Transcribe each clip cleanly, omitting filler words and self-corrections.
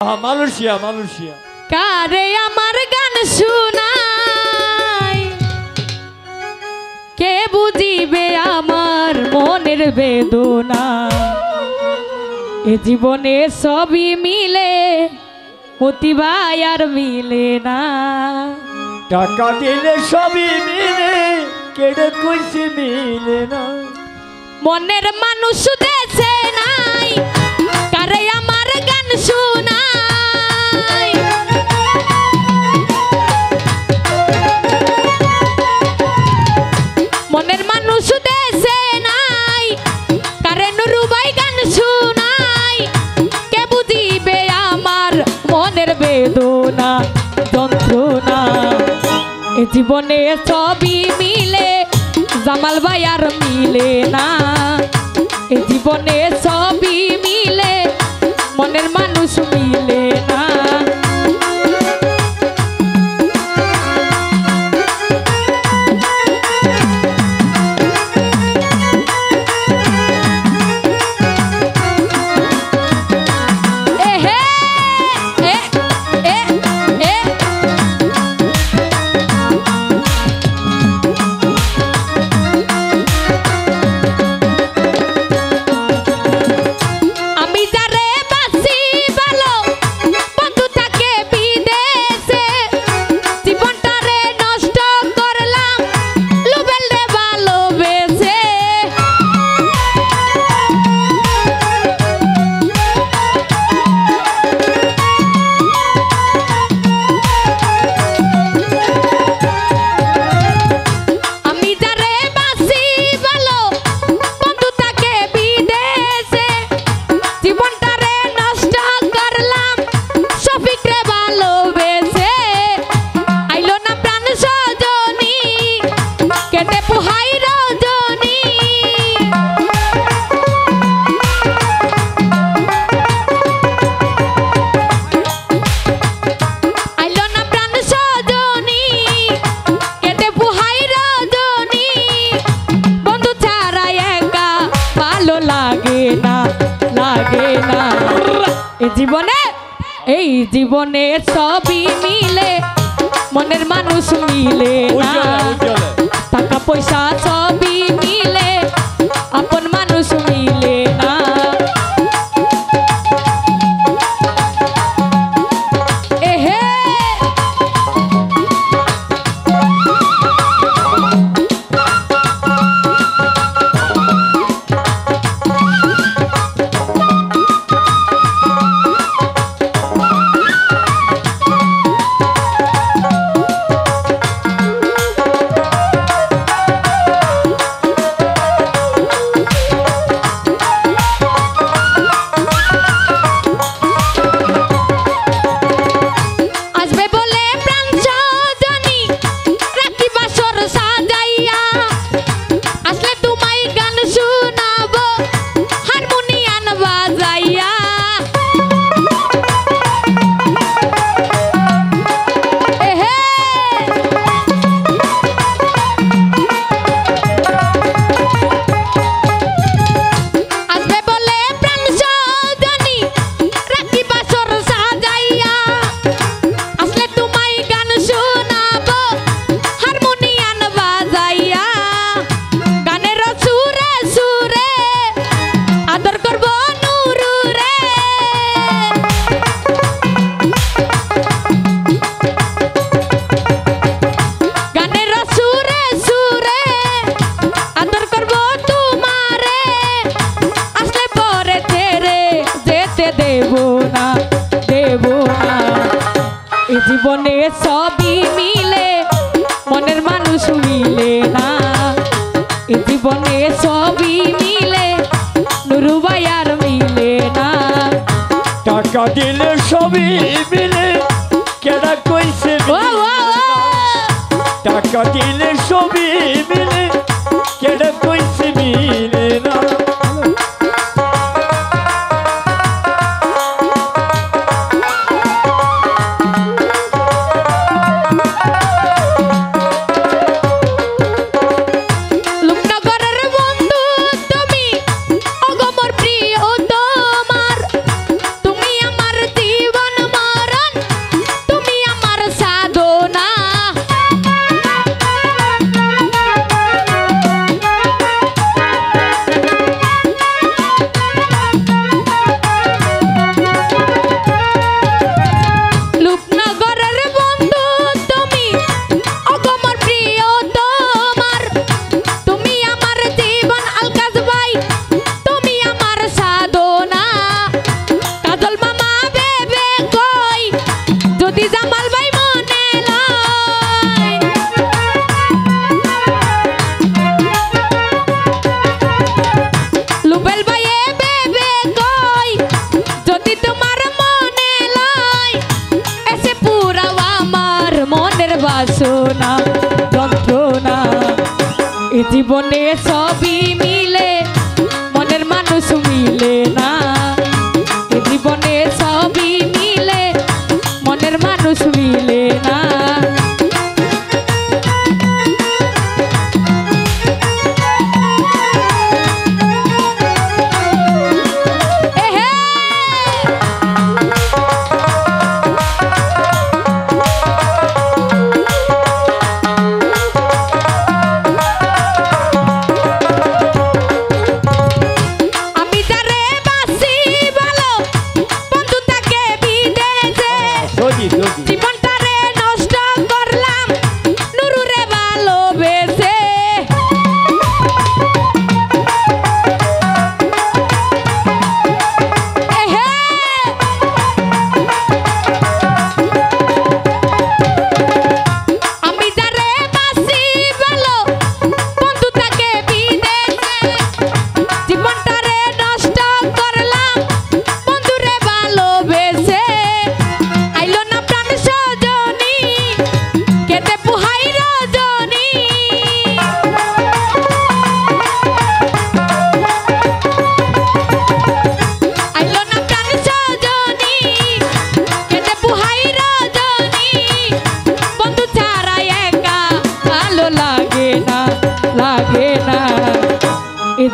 Malaysia Malaysia কারে আমার গান শুনাই কে বুঝিবে আমার মনের বেদনা এ জীবনে সবই মিলে মতিবাই আর মিলে না টাকা দিলে সবই মিলে কেড়ে কইছে মিলে না মনের মানুষ দেশে নাই কারে আমার গান শুনাই মনের মানুষ দেশে নাই কারে নুরুবাই গান শুনাই কে বুঝিবে আমার মনের বেদনা যন্ত্রণা এ জীবনে সবই মিলে জামাল ভাই আর মিলে না এ জীবনে সবই মিলে মনের মানুষ মিলে না জীবনে এই জীবনে সবই মিলে মনের মানুষ মিলে না টাকা পয়সা সবই মিলে আপন মানুষ মিলে না জীবনে সবই মিলে মনের মানুষ মিলে না এ জীবনে সবই মিলে নুরু ভাই আর মিলে না টাকা দিলে সবই মিলে কেডা কইছে টাকা দিলে সবই মিলে কেডা কইছে মিলে না তুমি আমার জীবন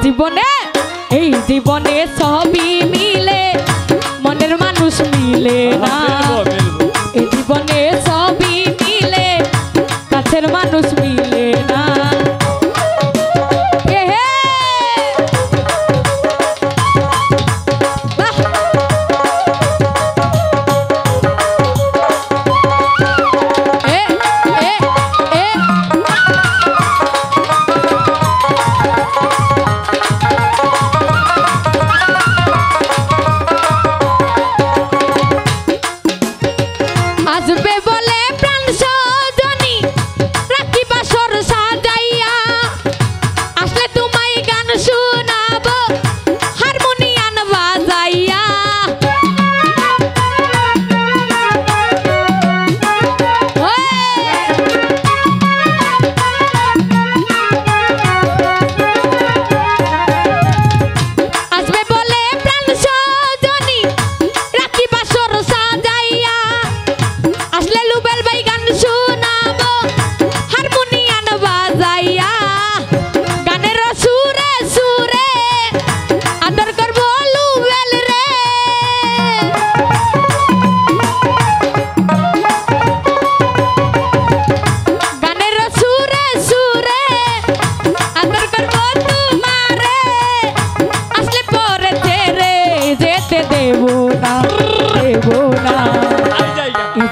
জীবনে সবই মিলে মনের মানুষ মিলে না এই জীবনে সবই মিলে কাছের মানুষ মিলে না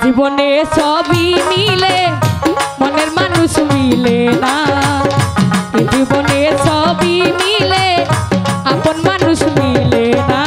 জীবনে সবই মিলে মনের মানুষ মিলে না জীবনে সবই মিলে আপন মানুষ মিলে না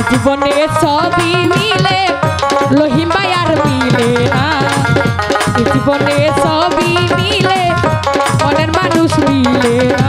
জীবনে সবই মিলে লহিমবাই আর মিলে না জীবনে সবই মিলে মনের মানুষ মিলে না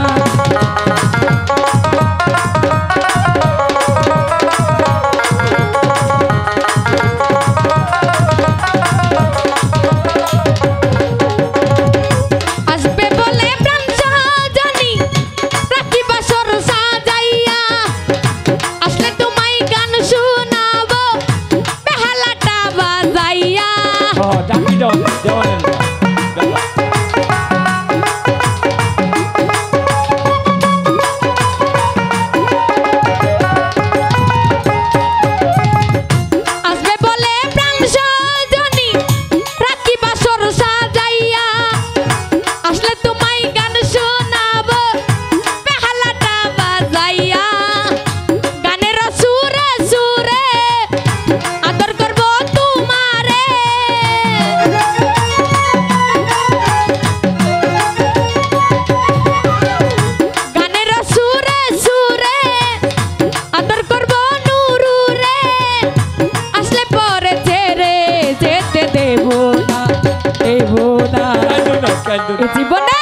জীবনে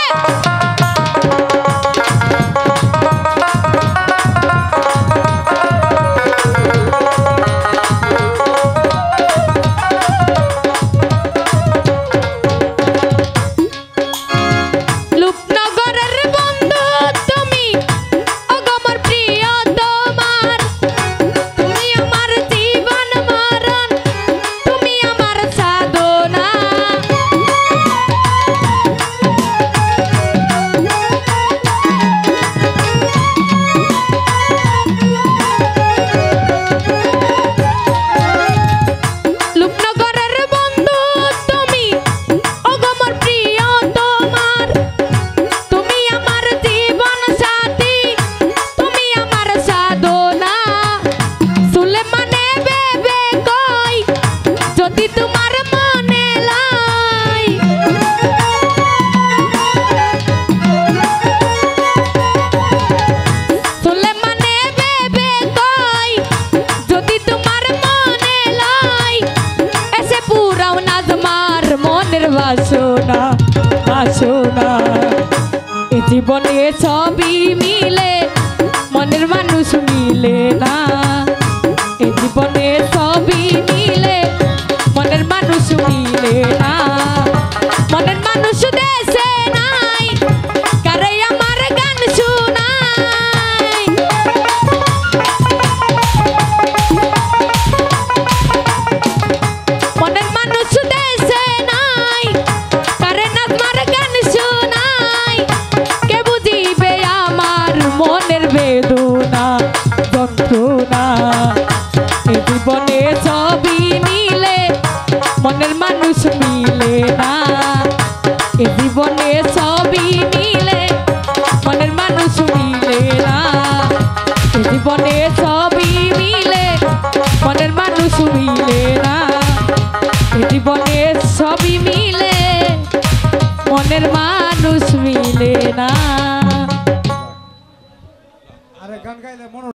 আসো না আসো না এ জীবনে সবই মিলে মনের মানুষ মিলে না এ জীবনে সবই মিলে মনের মানুষ মিলে না মনের মানুষ দেশে নাই কারে আমার গান শোনাই মনের মানুষ দেশে নাই কারে আমার গান শোনাই কে বুঝিবে আমার মনের বেদনা যন্ত্রণা এই জীবনে সবই মিলে মনের মানুষ মিলে না এই জীবনে সবই মিলে মনের মানুষ মিলে না এই জীবনে সবই মিলে মনের মানুষ মিলে না এই জীবনে সবই মিলে মনের মানুষ মিলে না। আরে গান গাইলে মন